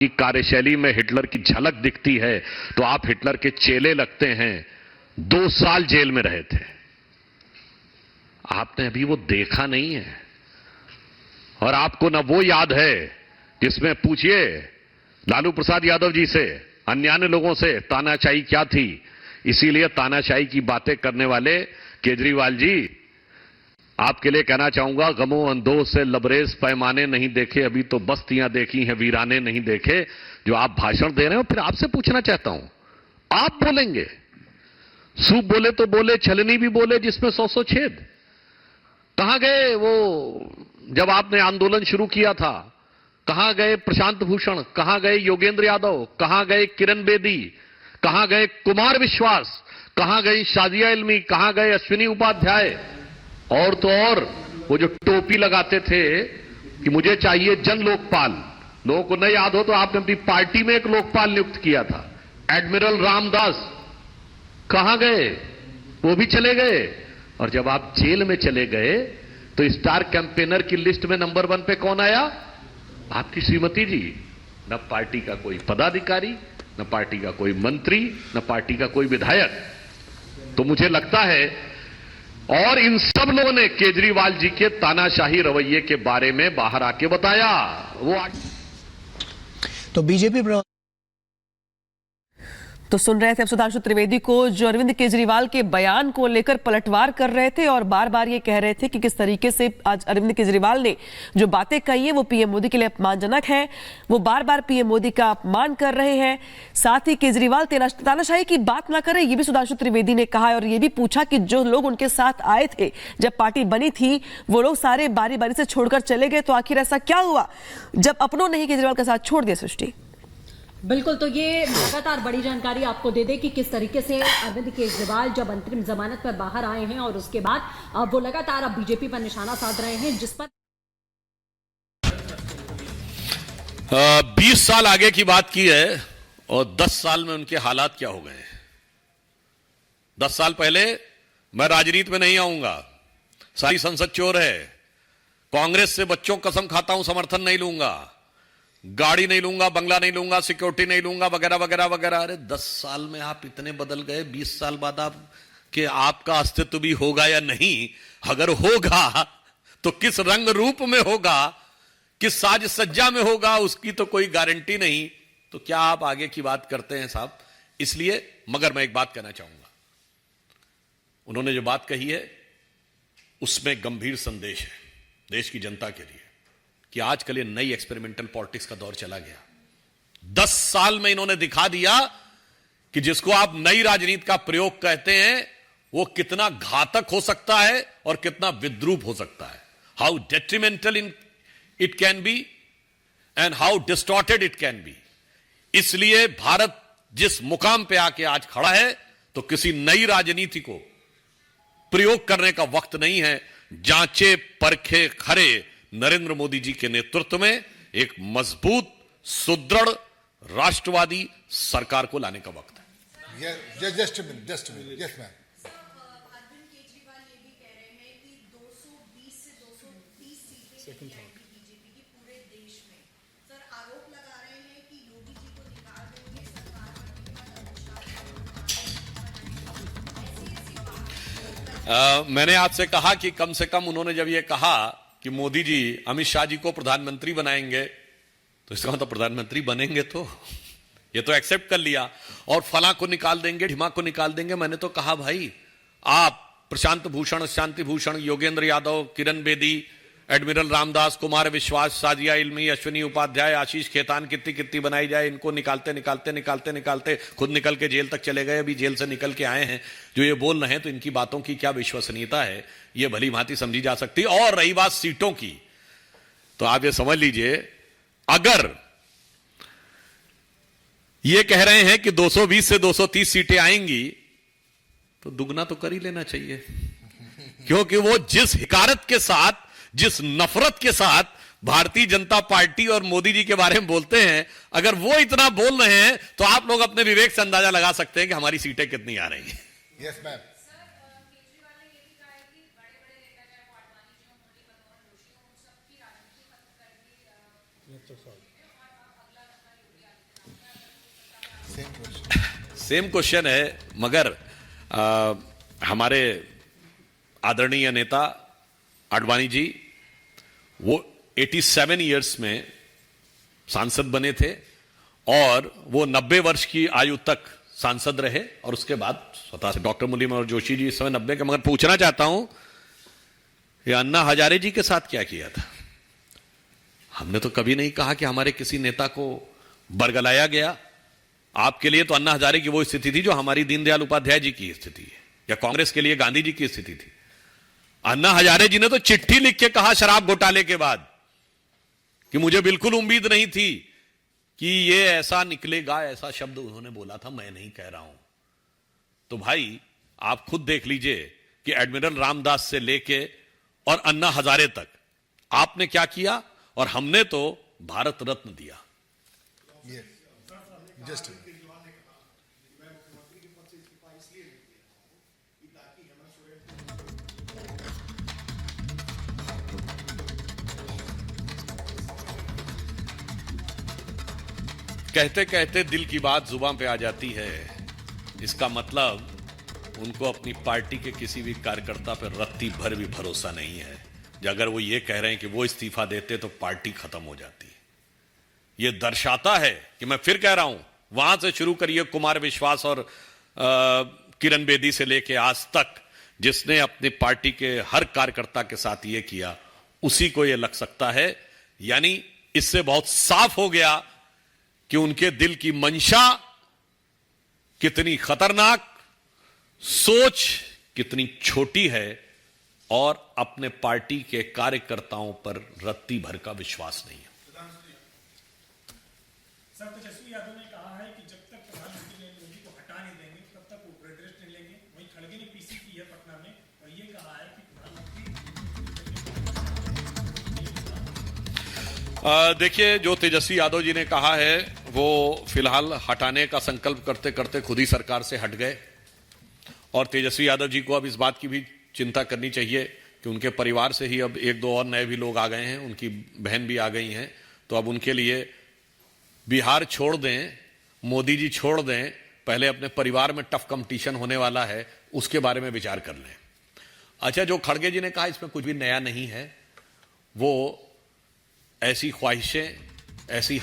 की कार्यशैली में हिटलर की झलक दिखती है तो आप हिटलर के चेले लगते हैं। 2 साल जेल में रहे थे, आपने अभी वो देखा नहीं है और आपको ना वो याद है जिसमें पूछिए लालू प्रसाद यादव जी से, अन्य लोगों से तानाशाही क्या थी। इसीलिए तानाशाही की बातें करने वाले केजरीवाल जी, आपके लिए कहना चाहूंगा, गमो अंधों से लबरेज पैमाने नहीं देखे, अभी तो बस्तियां देखी हैं वीराने नहीं देखे। जो आप भाषण दे रहे हो, फिर आपसे पूछना चाहता हूं, आप बोलेंगे, सूप बोले तो बोले, छलनी भी बोले जिसमें 100 छेद। कहां गए वो जब आपने आंदोलन शुरू किया था? कहां गए प्रशांत भूषण? कहां गए योगेंद्र यादव? कहां गए किरण बेदी? कहां गए कुमार विश्वास? कहां गई शाजिया इल्मी? कहां गए अश्विनी उपाध्याय? और तो और वो जो टोपी लगाते थे कि मुझे चाहिए जन लोकपाल, लोगों को नहीं याद हो तो आपने अपनी पार्टी में एक लोकपाल नियुक्त किया था, एडमिरल रामदास, कहां गए? वो भी चले गए। और जब आप जेल में चले गए तो स्टार कैंपेनर की लिस्ट में नंबर 1 पे कौन आया? आपकी श्रीमती जी। न पार्टी का कोई पदाधिकारी, न पार्टी का कोई मंत्री, न पार्टी का कोई विधायक। तो मुझे लगता है, और इन सब लोगों ने केजरीवाल जी के तानाशाही रवैये के बारे में बाहर आके बताया। वो तो बीजेपी तो सुन रहे थे अब सुधांशु त्रिवेदी को, जो अरविंद केजरीवाल के बयान को लेकर पलटवार कर रहे थे और बार बार ये कह रहे थे कि किस तरीके से आज अरविंद केजरीवाल ने जो बातें कही है वो पीएम मोदी के लिए अपमानजनक है। वो बार बार पीएम मोदी का अपमान कर रहे हैं। साथ ही केजरीवाल तानाशाही की बात ना करें, ये भी सुधांशु त्रिवेदी ने कहा। और ये भी पूछा कि जो लोग उनके साथ आए थे जब पार्टी बनी थी, वो लोग सारे बारी बारी से छोड़कर चले गए, तो आखिर ऐसा क्या हुआ जब अपनों ने ही केजरीवाल का साथ छोड़ दिया? सृष्टि बिल्कुल, तो ये लगातार बड़ी जानकारी आपको दे दे कि किस तरीके से अरविंद केजरीवाल जब अंतरिम जमानत पर बाहर आए हैं और उसके बाद वो लगातार अब बीजेपी पर निशाना साध रहे हैं, जिस पर 20 साल आगे की बात की है और 10 साल में उनके हालात क्या हो गए। 10 साल पहले मैं राजनीति में नहीं आऊंगा, सारी संसद चोर है, कांग्रेस से बच्चों कसम खाता हूं समर्थन नहीं लूंगा, गाड़ी नहीं लूंगा, बंगला नहीं लूंगा, सिक्योरिटी नहीं लूंगा, वगैरह वगैरह वगैरह। अरे 10 साल में आप इतने बदल गए। 20 साल बाद आप कि आपका अस्तित्व भी होगा या नहीं, अगर होगा तो किस रंग रूप में होगा, किस साज सज्जा में होगा, उसकी तो कोई गारंटी नहीं। तो क्या आप आगे की बात करते हैं साहब? इसलिए, मगर मैं एक बात कहना चाहूंगा, उन्होंने जो बात कही है उसमें गंभीर संदेश है देश की जनता के लिए कि आजकल ये नई एक्सपेरिमेंटल पॉलिटिक्स का दौर चला गया। 10 साल में इन्होंने दिखा दिया कि जिसको आप नई राजनीति का प्रयोग कहते हैं वो कितना घातक हो सकता है और कितना विद्रूप हो सकता है। How detrimental it can be and how distorted it can be. इसलिए भारत जिस मुकाम पे आके आज खड़ा है, तो किसी नई राजनीति को प्रयोग करने का वक्त नहीं है। जांचे परखे खरे नरेंद्र मोदी जी के नेतृत्व में एक मजबूत, सुदृढ़, राष्ट्रवादी सरकार को लाने का वक्त है। Just minute, yes ma'am. Arvind Kejriwal ये भी कह रहे हैं कि 220 से 230 सीटें बीजेपी की पूरे देश में। सर, आरोप लगा रहे हैं कि योगी जी को निकाल देंगे सरकार पर। मैंने आपसे कहा कि कम से कम उन्होंने जब यह कहा कि मोदी जी अमित शाह जी को प्रधानमंत्री बनाएंगे, तो इसका मतलब प्रधानमंत्री बनेंगे, तो ये तो एक्सेप्ट कर लिया। और फला को निकाल देंगे, ढिमा को निकाल देंगे। मैंने तो कहा भाई, आप प्रशांत भूषण, शांति भूषण, योगेंद्र यादव, किरण बेदी, एडमिरल रामदास, कुमार विश्वास, साजिया इल्मी, अश्विनी उपाध्याय, आशीष खेतान, कितनी बनाई जाए, इनको निकालते निकालते निकालते निकालते खुद निकल के जेल तक चले गए, अभी जेल से निकल के आए हैं। जो ये बोल रहे हैं, तो इनकी बातों की क्या विश्वसनीयता है, ये भली भांति समझी जा सकती। और रही बात सीटों की, तो आप ये समझ लीजिए, अगर ये कह रहे हैं कि 220 से 230 सीटें आएंगी, तो दुगना तो कर ही लेना चाहिए। क्योंकि वो जिस हिकारत के साथ, जिस नफरत के साथ भारतीय जनता पार्टी और मोदी जी के बारे में बोलते हैं, अगर वो इतना बोल रहे हैं, तो आप लोग अपने विवेक से अंदाजा लगा सकते हैं कि हमारी सीटें कितनी आ रही हैं। Yes ma'am. सेम क्वेश्चन है, मगर हमारे आदरणीय नेता आडवाणी जी वो 87 इयर्स में सांसद बने थे और वो 90 वर्ष की आयु तक सांसद रहे और उसके बाद स्वतः से डॉक्टर मुरली मनोहर जोशी जी इस समय 90 के। मगर पूछना चाहता हूं ये अन्ना हजारे जी के साथ क्या किया था? हमने तो कभी नहीं कहा कि हमारे किसी नेता को बरगलाया गया। आपके लिए तो अन्ना हजारे की वो स्थिति थी जो हमारी दीनदयाल उपाध्याय जी की स्थिति है, या कांग्रेस के लिए गांधी जी की स्थिति थी। अन्ना हजारे जी ने तो चिट्ठी लिख के कहा शराब घोटाले के बाद कि मुझे बिल्कुल उम्मीद नहीं थी कि ये ऐसा निकलेगा, ऐसा शब्द उन्होंने बोला था, मैं नहीं कह रहा हूं। तो भाई आप खुद देख लीजिए कि एडमिरल रामदास से लेके और अन्ना हजारे तक आपने क्या किया, और हमने तो भारत रत्न दिया। Yeah. Just a minute. कहते कहते दिल की बात जुबान पे आ जाती है। इसका मतलब उनको अपनी पार्टी के किसी भी कार्यकर्ता पर रत्ती भर भी भरोसा नहीं है। अगर वो ये कह रहे हैं कि वो इस्तीफा देते तो पार्टी खत्म हो जाती है। ये दर्शाता है कि मैं फिर कह रहा हूं, वहां से शुरू करिए कुमार विश्वास और किरण बेदी से लेके आज तक, जिसने अपनी पार्टी के हर कार्यकर्ता के साथ ये किया, उसी को ये लग सकता है। यानी इससे बहुत साफ हो गया कि उनके दिल की मंशा कितनी खतरनाक, सोच कितनी छोटी है, और अपने पार्टी के कार्यकर्ताओं पर रत्ती भर का विश्वास नहीं है। सर, तेजस्वी यादव ने कहा है कि जब तक प्रधानमंत्री नरेंद्र मोदी को हटा नहीं देंगे तब तक वो बेड रेस्ट नहीं लेंगे। वहीं खड़गे ने पीसी की है पटना में और ये कहा है कि प्रधानमंत्री। देखिए, जो तेजस्वी यादव जी ने कहा है वो फिलहाल हटाने का संकल्प करते करते खुद ही सरकार से हट गए, और तेजस्वी यादव जी को अब इस बात की भी चिंता करनी चाहिए कि उनके परिवार से ही अब एक दो और नए भी लोग आ गए हैं, उनकी बहन भी आ गई हैं। तो अब उनके लिए बिहार छोड़ दें, मोदी जी छोड़ दें, पहले अपने परिवार में टफ कंपटीशन होने वाला है, उसके बारे में विचार कर लें। अच्छा, जो खड़गे जी ने कहा इसमें कुछ भी नया नहीं है, वो ऐसी ख्वाहिशें, ऐसी